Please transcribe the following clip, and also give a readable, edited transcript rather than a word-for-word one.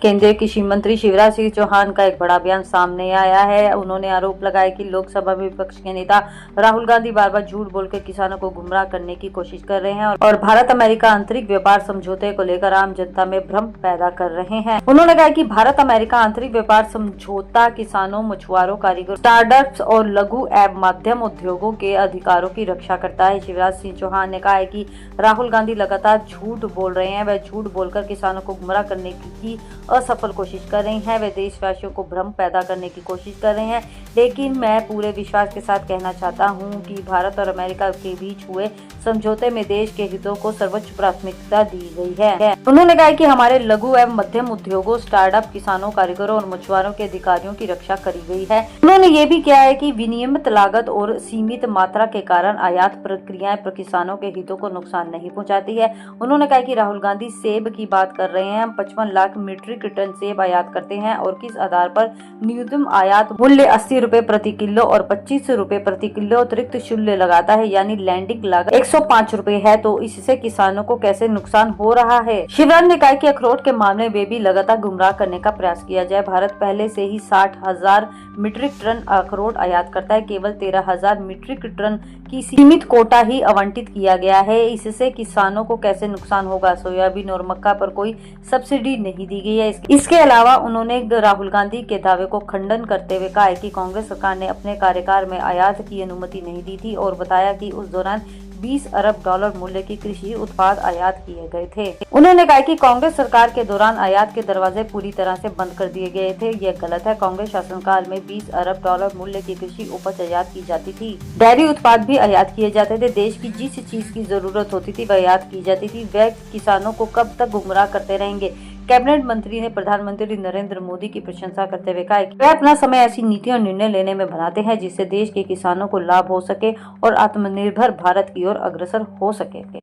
केंद्रीय कृषि मंत्री शिवराज सिंह चौहान का एक बड़ा बयान सामने आया है। उन्होंने आरोप लगाया कि लोकसभा में विपक्ष के नेता राहुल गांधी बार बार झूठ बोलकर किसानों को गुमराह करने की कोशिश कर रहे हैं और भारत अमेरिका आंतरिक व्यापार समझौते को लेकर आम जनता में भ्रम पैदा कर रहे हैं। उन्होंने कहा कि भारत अमेरिका आंतरिक व्यापार समझौता किसानों, मछुआरों, कारीगरों, स्टार्टअप्स और लघु एवं मध्यम उद्योगों के अधिकारों की रक्षा करता है। शिवराज सिंह चौहान ने कहा है कि राहुल गांधी लगातार झूठ बोल रहे हैं। वह झूठ बोलकर किसानों को गुमराह करने की असफल कोशिश कर रही हैं। वे देशवासियों को भ्रम पैदा करने की कोशिश कर रहे हैं। लेकिन मैं पूरे विश्वास के साथ कहना चाहता हूं कि भारत और अमेरिका के बीच हुए समझौते में देश के हितों को सर्वोच्च प्राथमिकता दी गई है। उन्होंने कहा कि हमारे लघु एवं मध्यम उद्योगों, स्टार्टअप, किसानों, कारीगरों और मछुआरों के अधिकारियों की रक्षा करी गई है। उन्होंने ये भी कहा है कि विनियमित लागत और सीमित मात्रा के कारण आयात प्रक्रियाएं किसानों के हितों को नुकसान नहीं पहुंचाती है। उन्होंने कहा कि राहुल गांधी सेब की बात कर रहे हैं। हम 55 लाख मीट्रिक टन सेब आयात करते हैं और किस आधार पर न्यूनतम आयात मूल्य 80 रुपए प्रति किलो और 25 रुपए प्रति किलो अतिरिक्त शुल्क लगाता है, यानी लैंडिंग लागत 105 रुपए है, तो इससे किसानों को कैसे नुकसान हो रहा है। शिवराज ने कहा कि अखरोट के मामले में भी लगातार गुमराह करने का प्रयास किया जाए। भारत पहले से ही 60,000 मीट्रिक टन अखरोट आयात करता है। केवल 13,000 मीट्रिक टन की सीमित कोटा ही आवंटित किया गया है। इससे किसानों को कैसे नुकसान होगा। सोयाबीन और मक्का पर कोई सब्सिडी नहीं दी गई है। इसके अलावा उन्होंने राहुल गांधी के दावे को खंडन करते हुए कहा कि कांग्रेस सरकार ने अपने कार्यकाल में आयात की अनुमति नहीं दी थी और बताया कि उस दौरान 20 अरब डॉलर मूल्य की कृषि उत्पाद आयात किए गए थे। उन्होंने कहा कि कांग्रेस सरकार के दौरान आयात के दरवाजे पूरी तरह से बंद कर दिए गए थे। यह गलत है। कांग्रेस शासनकाल में 20 अरब डॉलर मूल्य की कृषि उपज आयात की जाती थी। डेयरी उत्पाद भी आयात किए जाते थे। देश की जिस चीज की जरूरत होती थी वह आयात की जाती थी। वह किसानों को कब तक गुमराह करते रहेंगे। कैबिनेट मंत्री ने प्रधानमंत्री नरेंद्र मोदी की प्रशंसा करते हुए कहा कि वे अपना समय ऐसी नीतियां और निर्णय लेने में बनाते हैं जिससे देश के किसानों को लाभ हो सके और आत्मनिर्भर भारत की ओर अग्रसर हो सके।